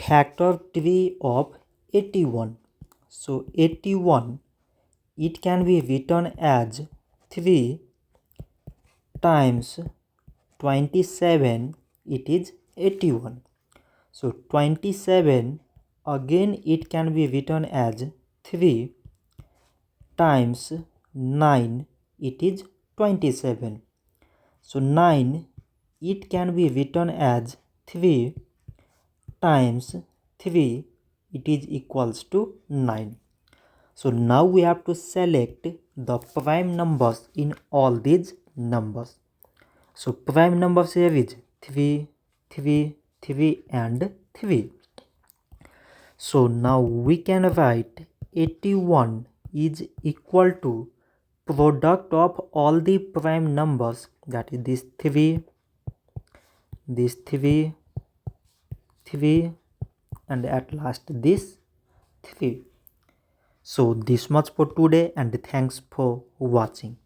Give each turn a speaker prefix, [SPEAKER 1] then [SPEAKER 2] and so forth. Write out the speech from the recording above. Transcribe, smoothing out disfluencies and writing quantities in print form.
[SPEAKER 1] factor tree of 81. So 81, it can be written as 3 times 27, it is 81. So 27, again it can be written as 3 times 9, it is 27. So 9, it can be written as 3 times 3, it is equals to 9. So now we have to select the prime numbers in all these numbers. So prime numbers here is 3, 3, 3 and 3. So now we can write 81 is equal to product of all the prime numbers, that is this 3, this 3, 3 and at last this 3. So this much for today and thanks for watching.